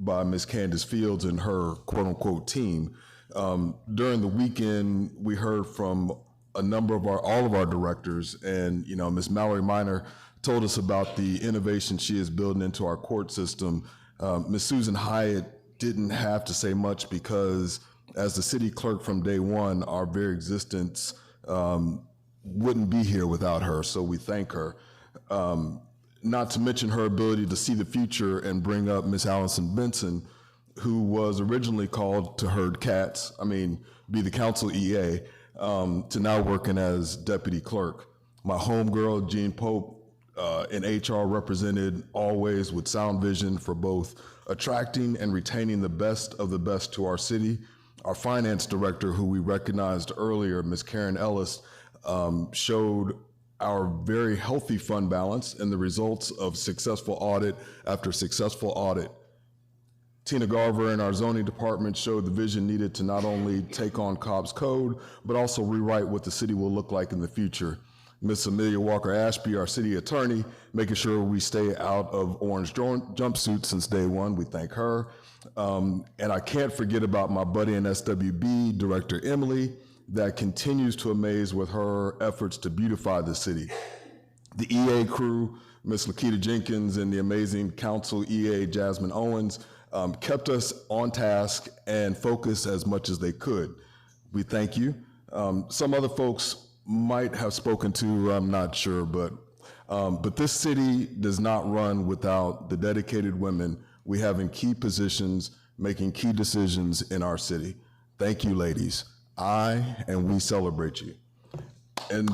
by Ms. Candace Fields and her quote-unquote team. During the weekend, we heard from a number of all of our directors, and Ms. Mallory Minor told us about the innovation she is building into our court system. Ms. Susan Hyatt didn't have to say much because as the city clerk from day one, our very existence wouldn't be here without her, so we thank her. Not to mention her ability to see the future and bring up Ms. Allison Benson, who was originally called to herd cats, be the council EA, to now working as deputy clerk. My homegirl, Jean Pope, in HR represented always with sound vision for both attracting and retaining the best of the best to our city. Our finance director, who we recognized earlier, Ms. Karen Ellis, showed our very healthy fund balance and the results of successful audit after successful audit. Tina Garver in our zoning department showed the vision needed to not only take on Cobb's Code, but also rewrite what the city will look like in the future. Ms. Amelia Walker Ashby, our city attorney, making sure we stay out of orange jumpsuits since day one. We thank her. And I can't forget about my buddy in SWB, Director Emily, that continues to amaze with her efforts to beautify the city. The EA crew, Ms. Lakita Jenkins and the amazing council EA, Jasmine Owens, kept us on task and focused as much as they could. We thank you. Some other folks might have spoken to, I'm not sure, but this city does not run without the dedicated women we have in key positions, making key decisions in our city. Thank you, ladies. And we celebrate you. And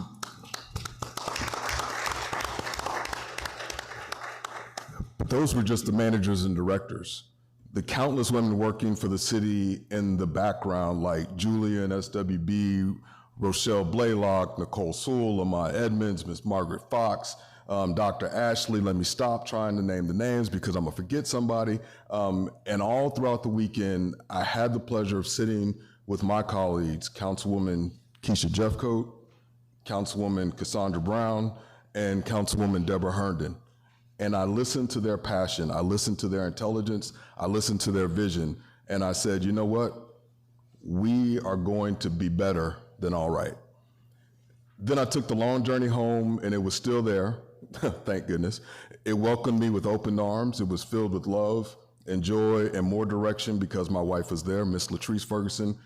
those were just the managers and directors. The countless women working for the city in the background, like Julia and SWB, Rochelle Blaylock, Nicole Sewell, Lamont Edmonds, Ms. Margaret Fox, Dr. Ashley, let me stop trying to name the names because I'm gonna forget somebody. And all throughout the weekend, I had the pleasure of sitting with my colleagues, Councilwoman Keisha Jeffcoat, Councilwoman Cassandra Brown, and Councilwoman Deborah Herndon. And I listened to their passion, I listened to their intelligence, I listened to their vision, and I said, you know what? We are going to be better than all right. Then I took the long journey home and it was still there, thank goodness. It welcomed me with open arms. It was filled with love and joy and more direction because my wife was there, Miss Latrice Ferguson,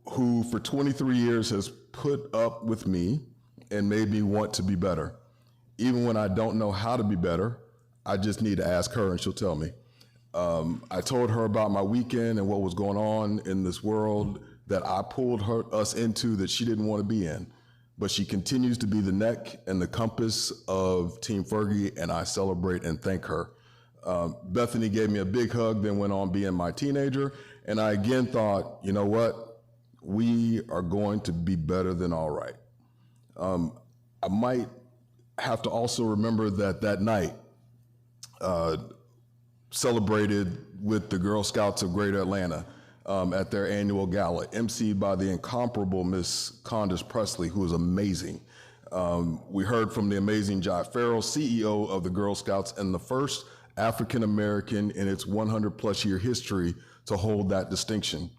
who for 23 years has put up with me and made me want to be better. Even when I don't know how to be better, I just need to ask her and she'll tell me. I told her about my weekend and what was going on in this world that I pulled us into that she didn't want to be in. But she continues to be the neck and the compass of Team Fergie, and I celebrate and thank her. Bethany gave me a big hug, then went on being my teenager, And I again thought, you know what? We are going to be better than all right. I might have to also remember that that night celebrated with the Girl Scouts of Greater Atlanta at their annual gala, emceed by the incomparable Miss Condace Presley, who is amazing. We heard from the amazing Jai Farrell, CEO of the Girl Scouts, and the first African American in its 100-plus year history to hold that distinction.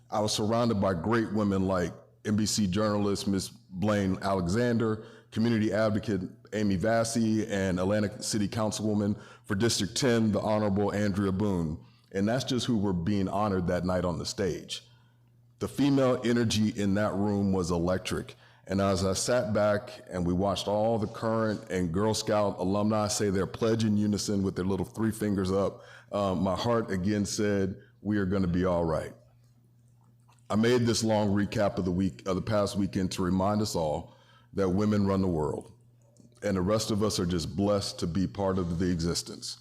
I was surrounded by great women like NBC journalist Miss Blaine Alexander, community advocate Amy Vassy, and Atlanta City Councilwoman for District 10, the Honorable Andrea Boone. And that's just who were being honored that night on the stage. The female energy in that room was electric. And as I sat back and we watched all the current and Girl Scout alumni say their pledge in unison with their little 3 fingers up, my heart again said, we are going to be all right. I made this long recap of the past weekend to remind us all that women run the world, and the rest of us are just blessed to be part of the existence.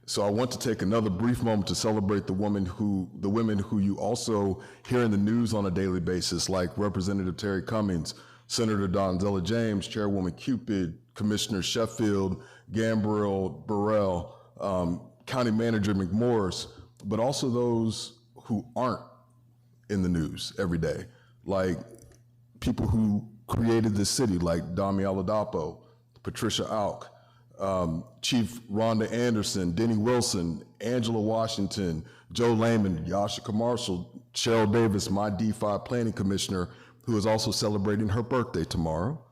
So I want to take another brief moment to celebrate the women who you also hear in the news on a daily basis, like Representative Terry Cummings, Senator Donzella James, Chairwoman Cupid, Commissioner Sheffield, Gambriel Burrell, County Manager McMorris, but also those who aren't in the news every day, like people who created this city, like Dami Oladapo, Patricia Auk, Chief Rhonda Anderson, Denny Wilson, Angela Washington, Joe Lehman, Yashika Marshall, Cheryl Davis, my D5 planning commissioner, who is also celebrating her birthday tomorrow,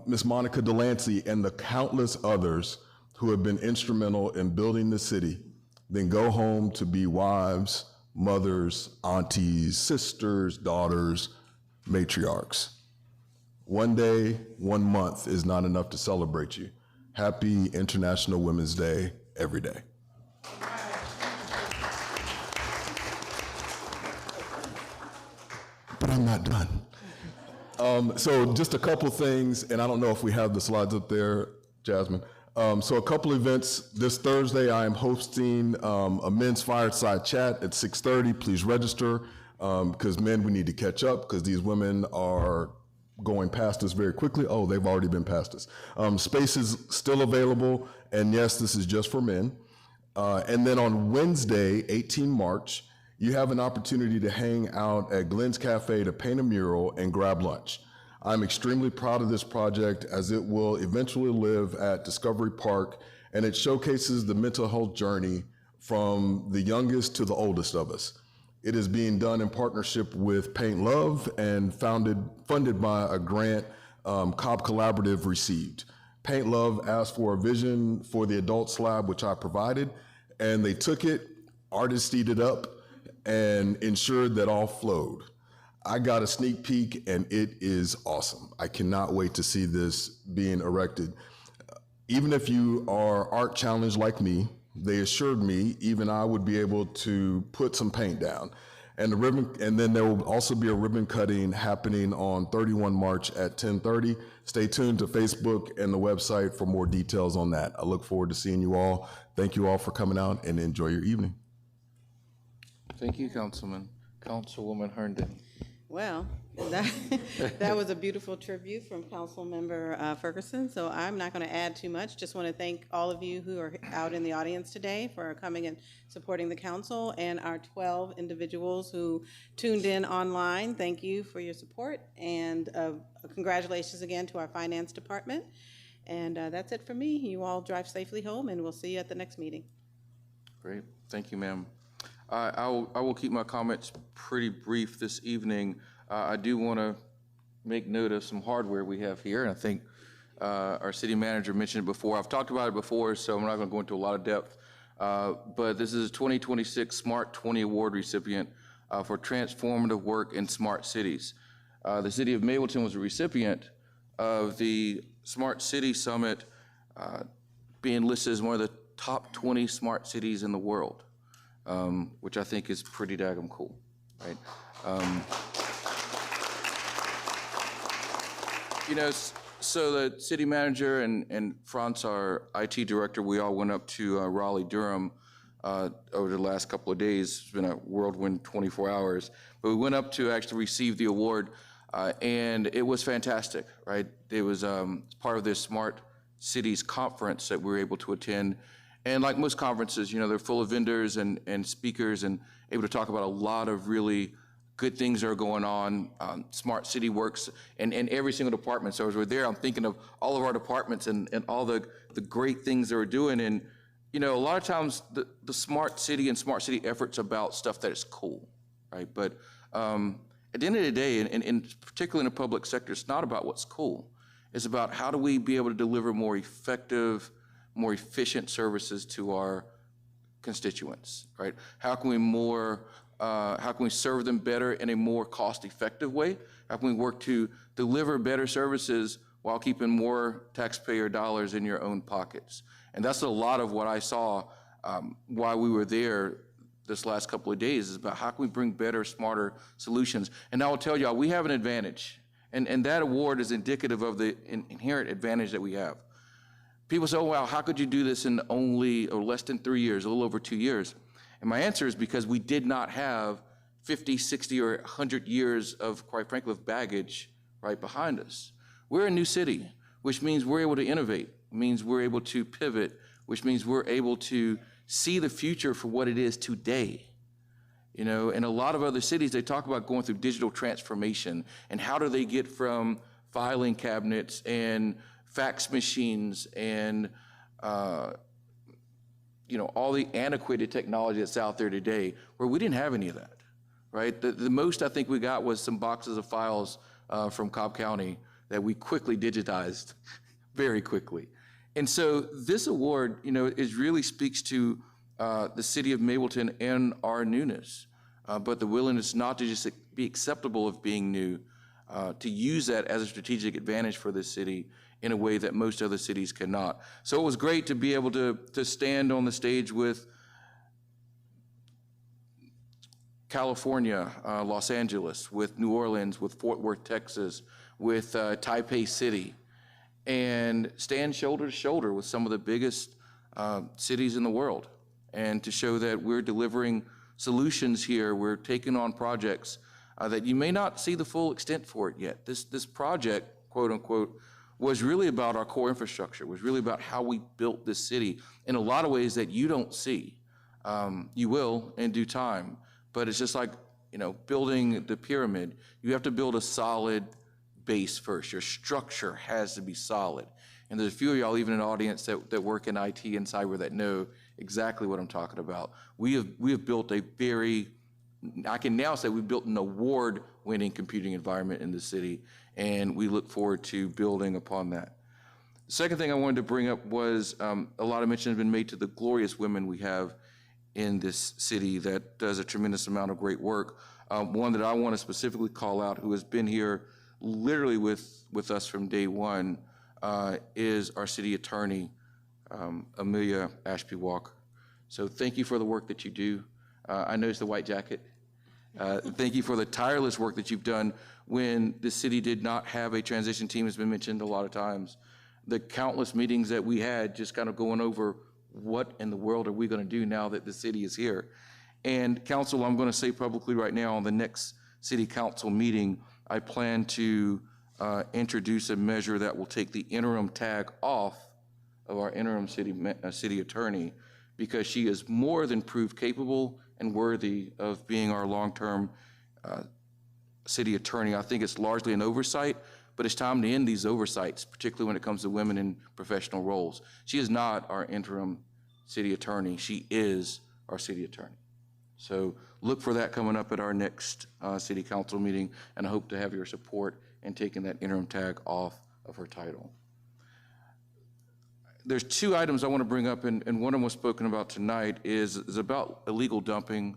Miss Monica Delancey, and the countless others who have been instrumental in building the city, then go home to be wives, mothers, aunties, sisters, daughters, matriarchs. One day, 1 month is not enough to celebrate you. Happy International Women's Day every day. But I'm not done. So just a couple things, and I don't know if we have the slides up there, Jasmine. So a couple events. This Thursday, I am hosting a men's fireside chat at 6:30. Please register, because men, we need to catch up, because these women are going past us very quickly. Oh, they've already been past us. Space is still available, and yes, this is just for men. And then on Wednesday, 18 March, you have an opportunity to hang out at Glenn's Cafe to paint a mural and grab lunch. I'm extremely proud of this project, as it will eventually live at Discovery Park, and it showcases the mental health journey from the youngest to the oldest of us. It is being done in partnership with Paint Love and funded by a grant Cobb Collaborative received. Paint Love asked for a vision for the adult slab, which I provided, and they took it, artistied it up, and ensured that all flowed. I got a sneak peek, and it is awesome. I cannot wait to see this being erected. Even if you are art challenged like me, they assured me even I would be able to put some paint down. And then there will also be a ribbon cutting happening on 31 March at 10:30. Stay tuned to Facebook and the website for more details on that. I look forward to seeing you all. Thank you all for coming out, and enjoy your evening. Thank you, Councilman. Councilwoman Herndon. Well, that was a beautiful tribute from Councilmember Ferguson, so I'm not going to add too much. Just want to thank all of you who are out in the audience today for coming and supporting the council, and our 12 individuals who tuned in online. Thank you for your support, and congratulations again to our finance department. And that's it for me. You all drive safely home, and we'll see you at the next meeting. Great. Thank you, ma'am. I will keep my comments pretty brief this evening. I do want to make note of some hardware we have here, and I think our city manager mentioned it before. I've talked about it before, so I'm not going to go into a lot of depth. But this is a 2026 Smart 20 Award recipient for transformative work in smart cities. The city of Mableton was a recipient of the Smart City Summit, being listed as one of the top 20 smart cities in the world. Which I think is pretty daggum cool, right? So the city manager and Franz, our IT director, we all went up to Raleigh, Durham over the last couple of days. It's been a whirlwind 24 hours. But we went up to actually receive the award, and it was fantastic, right? It was part of this Smart Cities conference that we were able to attend. And like most conferences, they're full of vendors and speakers and able to talk about a lot of really good things that are going on. Smart City works in every single department. So as we're there, I'm thinking of all of our departments and all the great things that we're doing. And, a lot of times the Smart City and Smart City efforts about stuff that is cool, right? But at the end of the day, and particularly in the public sector, it's not about what's cool. It's about how do we be able to deliver more effective, more efficient services to our constituents, right? How can we serve them better in a more cost-effective way? How can we work to deliver better services while keeping more taxpayer dollars in your own pockets? And that's a lot of what I saw while we were there this last couple of days, is about how can we bring better, smarter solutions. And I will tell y'all, we have an advantage. And that award is indicative of the inherent advantage that we have. People say, oh, wow, how could you do this in only or less than 3 years, a little over 2 years? And my answer is because we did not have 50, 60, or 100 years of, quite frankly, of baggage right behind us. We're a new city, which means we're able to innovate, means we're able to pivot, which means we're able to see the future for what it is today. In a lot of other cities, they talk about going through digital transformation and how do they get from filing cabinets and fax machines and all the antiquated technology that's out there today, where we didn't have any of that, right? The most I think we got was some boxes of files from Cobb County that we quickly digitized very quickly. And so this award, it really speaks to the city of Mableton and our newness, but the willingness not to just be acceptable of being new, to use that as a strategic advantage for this city in a way that most other cities cannot. So it was great to be able to stand on the stage with California, Los Angeles, with New Orleans, with Fort Worth, Texas, with Taipei City, and stand shoulder to shoulder with some of the biggest cities in the world, and to show that we're delivering solutions here, we're taking on projects that you may not see the full extent for it yet. This project, quote unquote, was really about our core infrastructure, was really about how we built this city in a lot of ways that you don't see. You will in due time, but it's just like, building the pyramid. You have to build a solid base first. Your structure has to be solid. And there's a few of y'all, even in the audience, that work in IT and cyber that know exactly what I'm talking about. We have built I can now say we've built an award-winning computing environment in the city, and we look forward to building upon that. The second thing I wanted to bring up was a lot of mention has been made to the glorious women we have in this city that does a tremendous amount of great work. One that I want to specifically call out, who has been here literally with us from day one, is our city attorney, Amelia Ashby Walker. So thank you for the work that you do. I noticed the white jacket. Thank you for the tireless work that you've done when the city did not have a transition team, has been mentioned a lot of times. The countless meetings that we had just kind of going over what in the world are we going to do now that the city is here. And council, I'm going to say publicly right now, on the next city council meeting, I plan to introduce a measure that will take the interim tag off of our interim city attorney, because she is more than proved capable and worthy of being our long-term city attorney. I think it's largely an oversight, but it's time to end these oversights, particularly when it comes to women in professional roles. She is not our interim city attorney. She is our city attorney. So look for that coming up at our next city council meeting, and I hope to have your support in taking that interim tag off of her title. There's two items I want to bring up, and one of them was spoken about tonight, is about illegal dumping,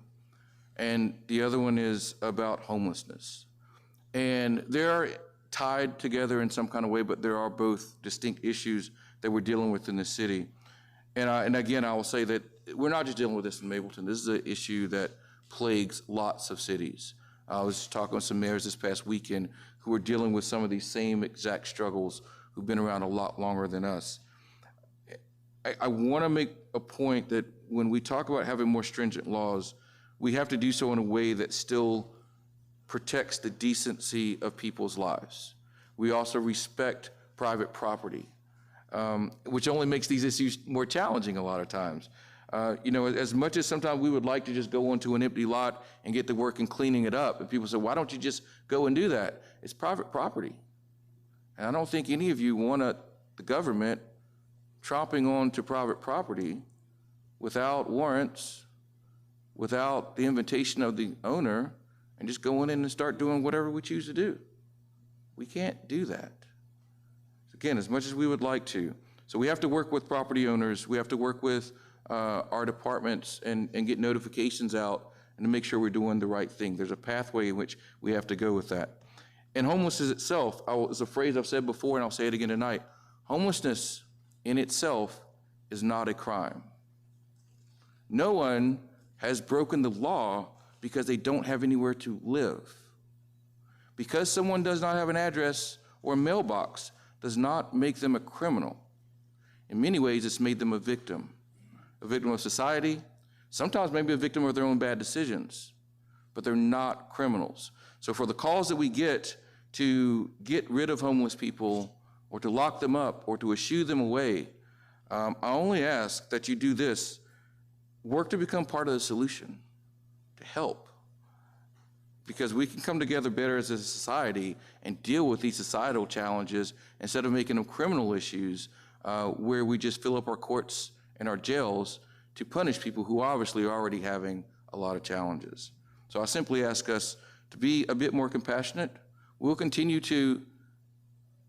and the other one is about homelessness. And they're tied together in some kind of way, but there are both distinct issues that we're dealing with in the city. And again, I will say that we're not just dealing with this in Mableton. This is an issue that plagues lots of cities. I was talking with some mayors this past weekend who are dealing with some of these same exact struggles, who've been around a lot longer than us. I want to make a point that when we talk about having more stringent laws, we have to do so in a way that still protects the decency of people's lives. We also respect private property, which only makes these issues more challenging a lot of times. As much as sometimes we would like to just go onto an empty lot and get to work in cleaning it up, and people say, why don't you just go and do that? It's private property. And I don't think any of you want the government tromping onto private property without warrants, without the invitation of the owner, and just going in and start doing whatever we choose to do. We can't do that. Again, as much as we would like to. So we have to work with property owners. We have to work with our departments and get notifications out and to make sure we're doing the right thing. There's a pathway in which we have to go with that. And homelessness itself, is a phrase I've said before and I'll say it again tonight. Homelessness in itself is not a crime. No one has broken the law because they don't have anywhere to live. Because someone does not have an address or a mailbox does not make them a criminal. In many ways, it's made them a victim of society, sometimes maybe a victim of their own bad decisions, but they're not criminals. So for the calls that we get to get rid of homeless people or to lock them up or to eschew them away, I only ask that you do this. Work to become part of the solution, to help. Because we can come together better as a society and deal with these societal challenges instead of making them criminal issues where we just fill up our courts and our jails to punish people who obviously are already having a lot of challenges. So I simply ask us to be a bit more compassionate. We'll continue to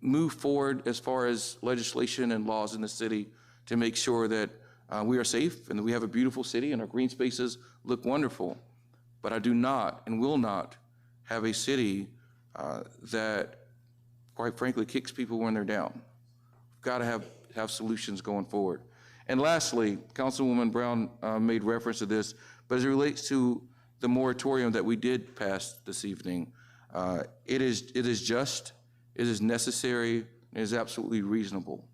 move forward as far as legislation and laws in the city to make sure that we are safe and that we have a beautiful city and our green spaces look wonderful. But I do not and will not have a city that, quite frankly, kicks people when they're down. We've got to have solutions going forward. And lastly, Councilwoman Brown made reference to this, but as it relates to the moratorium that we did pass this evening, it is just, it is necessary, and it is absolutely reasonable.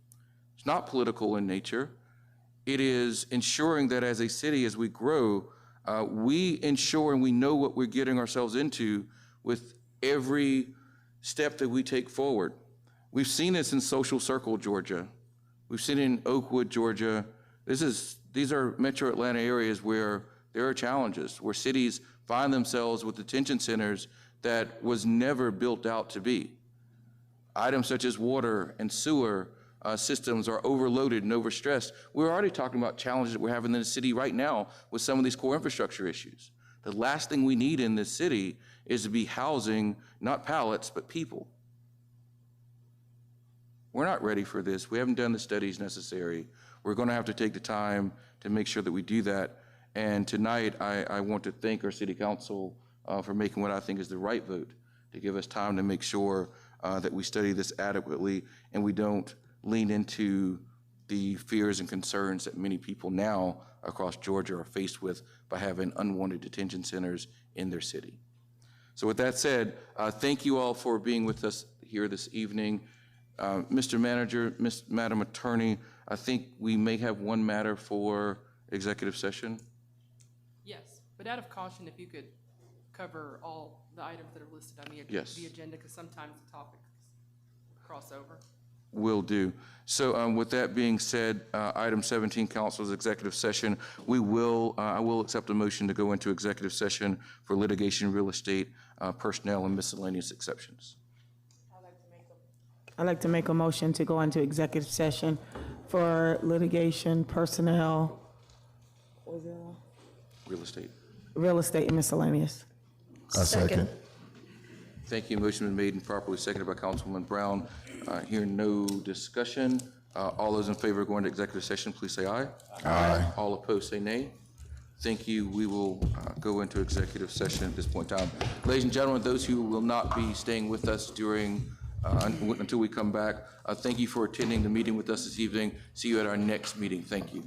It's not political in nature. It is ensuring that as a city, as we grow, we ensure and we know what we're getting ourselves into with every step that we take forward. We've seen this in Social Circle, Georgia. We've seen it in Oakwood, Georgia. These are metro Atlanta areas where there are challenges, where cities find themselves with detention centers that was never built out to be. Items such as water and sewer systems are overloaded and overstressed. We're already talking about challenges that we're having in the city right now with some of these core infrastructure issues. The last thing we need in this city is to be housing, not pallets, but people. We're not ready for this. We haven't done the studies necessary. We're going to have to take the time to make sure that we do that. And tonight, I want to thank our city council for making what I think is the right vote, to give us time to make sure that we study this adequately and we don't lean into the fears and concerns that many people now across Georgia are faced with by having unwanted detention centers in their city. So with that said, thank you all for being with us here this evening. Mr. Manager, Madam Attorney, I think we may have one matter for executive session. Yes, but out of caution, if you could cover all the items that are listed on the agenda, because sometimes the topics cross over. Will do. So with that being said, item 17, council's executive session, I will accept a motion to go into executive session for litigation, real estate, personnel, and miscellaneous exceptions. I'd like to make a motion to go into executive session for litigation, personnel, real estate, and miscellaneous. I second. Thank you. Motion been made and properly seconded by Councilwoman Brown. Hearing no discussion. All those in favor of going to executive session, please say aye. Aye. All opposed, say nay. Thank you. We will go into executive session at this point in time. Ladies and gentlemen, those who will not be staying with us during until we come back, thank you for attending the meeting with us this evening. See you at our next meeting. Thank you.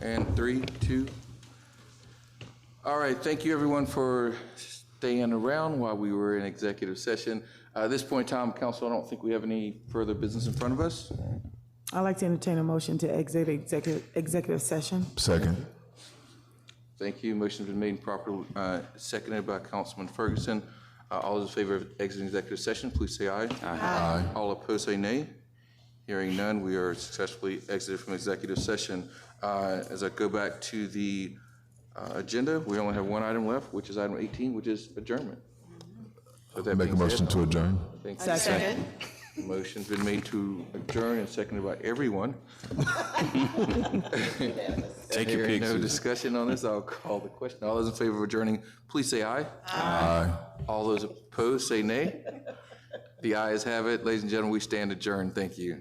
And 3, 2. All right, thank you everyone for staying around while we were in executive session. At this point in time, council, I don't think we have any further business in front of us. I'd like to entertain a motion to exit executive session. Second. Thank you. Motion's been made and properly seconded by Councilman Ferguson. All those in favor of exiting executive session, please say aye. Aye. All opposed, say nay. Hearing none, we are successfully exited from executive session. As I go back to the agenda, we only have one item left, which is item 18, which is adjournment. So that Make a being motion said, to adjourn. thank you. Second. Motion's been made to adjourn and seconded by everyone. Take your Hearing pick, no Susan. discussion on this, I'll call the question. All those in favor of adjourning, please say aye. Aye. All those opposed, say nay. The ayes have it. Ladies and gentlemen, we stand adjourned. Thank you.